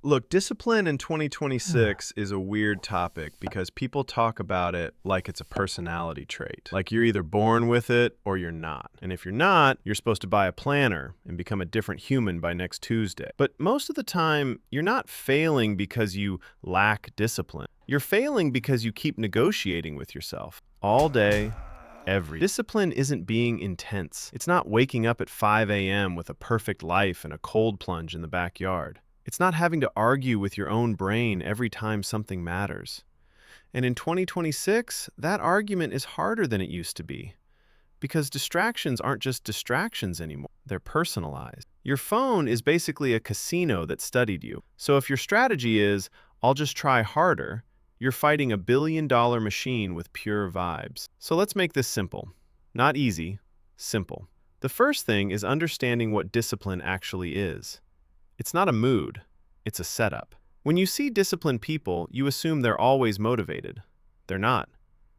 Look, discipline in 2026 is a weird topic because people talk about it like it's a personality trait. Like you're either born with it or you're not. And if you're not, you're supposed to buy a planner and become a different human by next Tuesday. But most of the time, you're not failing because you lack discipline. You're failing because you keep negotiating with yourself all day, every. Discipline isn't being intense. It's not waking up at 5 a.m. with a perfect life and a cold plunge in the backyard. It's not having to argue with your own brain every time something matters. And in 2026, that argument is harder than it used to be. Because distractions aren't just distractions anymore, they're personalized. Your phone is basically a casino that studied you. So if your strategy is, I'll just try harder, you're fighting a billion-dollar machine with pure vibes. So let's make this simple. Not easy, simple. The first thing is understanding what discipline actually is. It's not a mood, it's a setup. When you see disciplined people, you assume they're always motivated. They're not.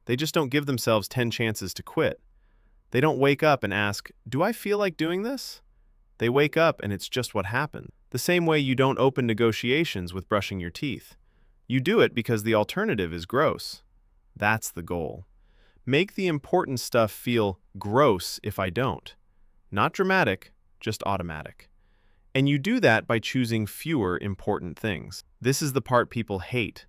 They just don't give themselves 10 chances to quit. They don't wake up and ask, do I feel like doing this? They wake up and it's just what happens. The same way you don't open negotiations with brushing your teeth. You do it because the alternative is gross. That's the goal. Make the important stuff feel gross if I don't. Not dramatic, just automatic. And you do that by choosing fewer important things. This is the part people hate,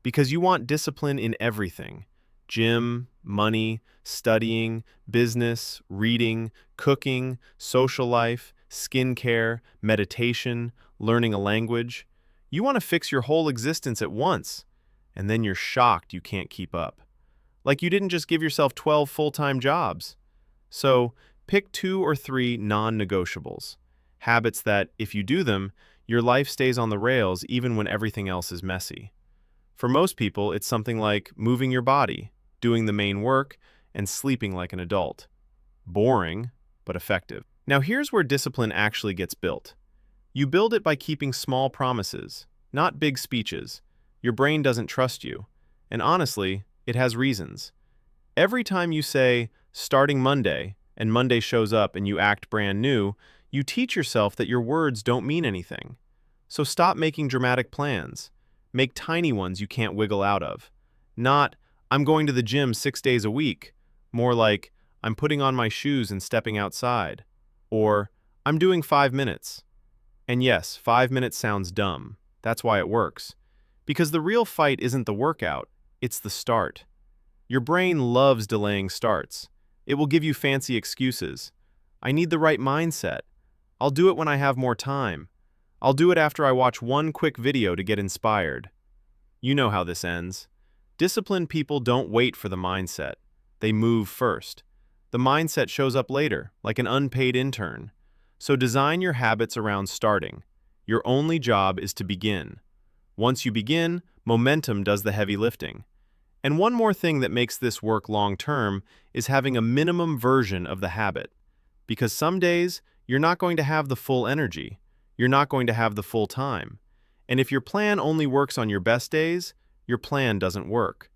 because you want discipline in everything. Gym, money, studying, business, reading, cooking, social life, skincare, meditation, learning a language. You want to fix your whole existence at once, and then you're shocked you can't keep up. Like you didn't just give yourself 12 full-time jobs. So pick 2 or 3 non-negotiables. Habits that, if you do them, your life stays on the rails even when everything else is messy. For most people, it's something like moving your body, doing the main work, and sleeping like an adult. Boring, but effective. Now here's where discipline actually gets built. You build it by keeping small promises, not big speeches. Your brain doesn't trust you. And honestly, it has reasons. Every time you say, starting Monday, and Monday shows up and you act brand new, you teach yourself that your words don't mean anything. So stop making dramatic plans. Make tiny ones you can't wiggle out of. Not, I'm going to the gym 6 days a week. More like, I'm putting on my shoes and stepping outside. Or, I'm doing 5 minutes. And yes, 5 minutes sounds dumb. That's why it works. Because the real fight isn't the workout, it's the start. Your brain loves delaying starts. It will give you fancy excuses. I need the right mindset. I'll do it when I have more time. I'll do it after I watch one quick video to get inspired. You know how this ends. Disciplined people don't wait for the mindset. They move first. The mindset shows up later, like an unpaid intern. So design your habits around starting. Your only job is to begin. Once you begin, momentum does the heavy lifting. And one more thing that makes this work long-term is having a minimum version of the habit. Because some days, you're not going to have the full energy. You're not going to have the full time. And if your plan only works on your best days, your plan doesn't work.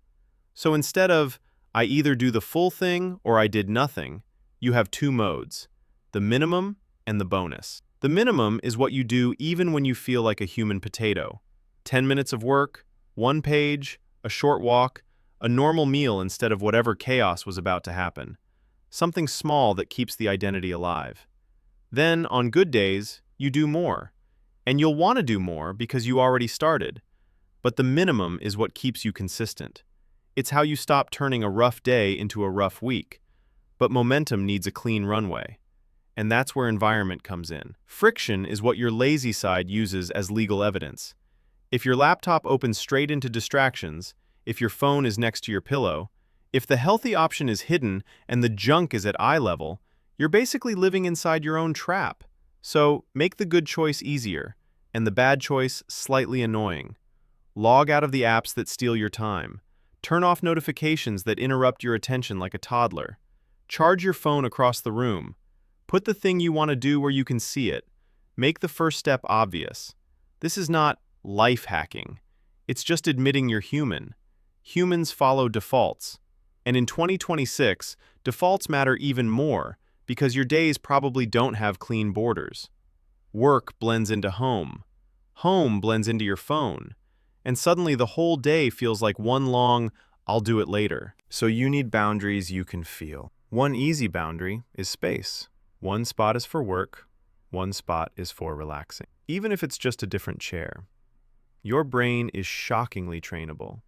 So instead of, I either do the full thing or I did nothing, you have 2 modes, the minimum and the bonus. The minimum is what you do even when you feel like a human potato. 10 minutes of work, 1 page, a short walk, a normal meal instead of whatever chaos was about to happen. Something small that keeps the identity alive. Then, on good days, you do more. And you'll want to do more because you already started. But the minimum is what keeps you consistent. It's how you stop turning a rough day into a rough week. But momentum needs a clean runway. And that's where environment comes in. Friction is what your lazy side uses as legal evidence. If your laptop opens straight into distractions, if your phone is next to your pillow, if the healthy option is hidden and the junk is at eye level, you're basically living inside your own trap. So make the good choice easier, and the bad choice slightly annoying. Log out of the apps that steal your time. Turn off notifications that interrupt your attention like a toddler. Charge your phone across the room. Put the thing you want to do where you can see it. Make the first step obvious. This is not life hacking. It's just admitting you're human. Humans follow defaults. And in 2026, defaults matter even more because your days probably don't have clean borders. Work blends into home. Home blends into your phone. And suddenly the whole day feels like one long, "I'll do it later." So you need boundaries you can feel. One easy boundary is space. One spot is for work, one spot is for relaxing. Even if it's just a different chair. Your brain is shockingly trainable.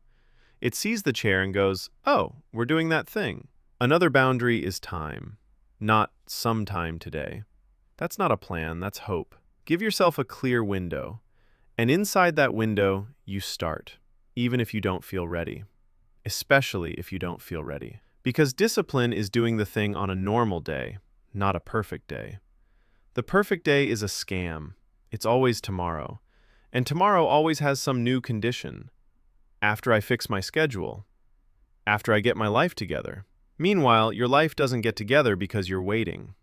It sees the chair and goes, "Oh, we're doing that thing." Another boundary is time. Not sometime today. That's not a plan, that's hope. Give yourself a clear window. And inside that window, you start, even if you don't feel ready. Especially if you don't feel ready. Because discipline is doing the thing on a normal day, not a perfect day. The perfect day is a scam. It's always tomorrow. And tomorrow always has some new condition. After I fix my schedule. After I get my life together. Meanwhile, your life doesn't get together because you're waiting.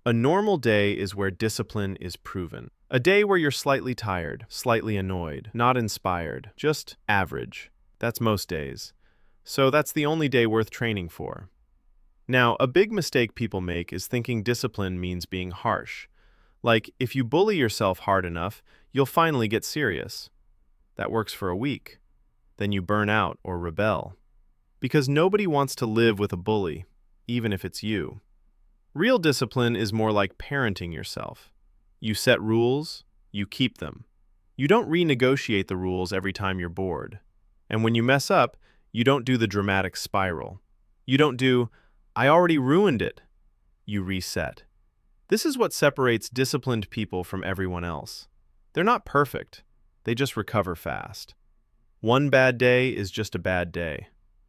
A normal day is where discipline is proven. A day where you're slightly tired, slightly annoyed, not inspired, just average. That's most days. So that's the only day worth training for. Now, a big mistake people make is thinking discipline means being harsh. Like, if you bully yourself hard enough, you'll finally get serious. That works for a week. Then you burn out or rebel. Because nobody wants to live with a bully, even if it's you. Real discipline is more like parenting yourself. You set rules, you keep them. You don't renegotiate the rules every time you're bored. And when you mess up, you don't do the dramatic spiral. You don't do, "I already ruined it." You reset. This is what separates disciplined people from everyone else. They're not perfect. They just recover fast. One bad day is just a bad day.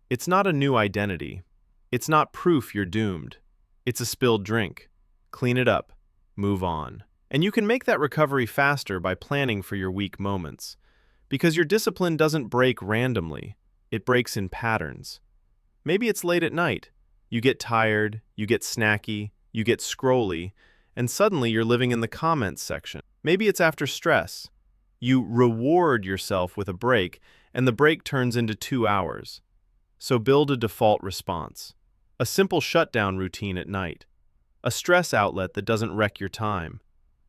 It's not a new identity. It's not proof you're doomed. It's a spilled drink. Clean it up. Move on. And you can make that recovery faster by planning for your weak moments. Because your discipline doesn't break randomly. It breaks in patterns. Maybe it's late at night. You get tired, you get snacky, you get scrolly, and suddenly you're living in the comments section. Maybe it's after stress. You reward yourself with a break, and the break turns into 2 hours. So build a default response. A simple shutdown routine at night. A stress outlet that doesn't wreck your time.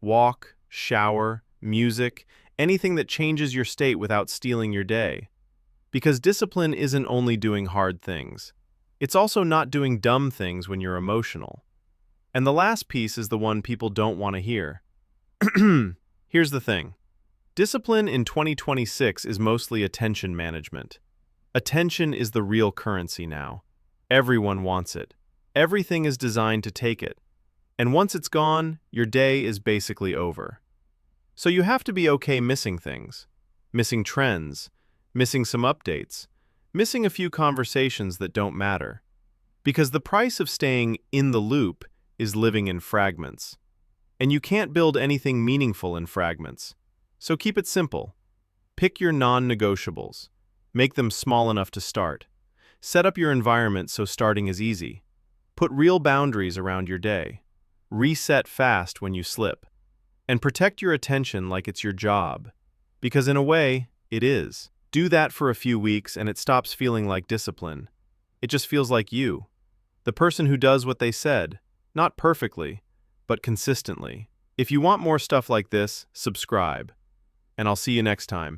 Walk, shower, music, anything that changes your state without stealing your day. Because discipline isn't only doing hard things. It's also not doing dumb things when you're emotional. And the last piece is the one people don't want to hear. Here's the thing. Discipline in 2026 is mostly attention management. Attention is the real currency now. Everyone wants it. Everything is designed to take it. And once it's gone, your day is basically over. So you have to be okay missing things. Missing trends. Missing some updates. Missing a few conversations that don't matter. Because the price of staying in the loop is living in fragments. And you can't build anything meaningful in fragments. So keep it simple. Pick your non-negotiables. Make them small enough to start. Set up your environment so starting is easy. Put real boundaries around your day. Reset fast when you slip. And protect your attention like it's your job. Because in a way, it is. Do that for a few weeks and it stops feeling like discipline. It just feels like you. The person who does what they said. Not perfectly, but consistently. If you want more stuff like this, subscribe. And I'll see you next time.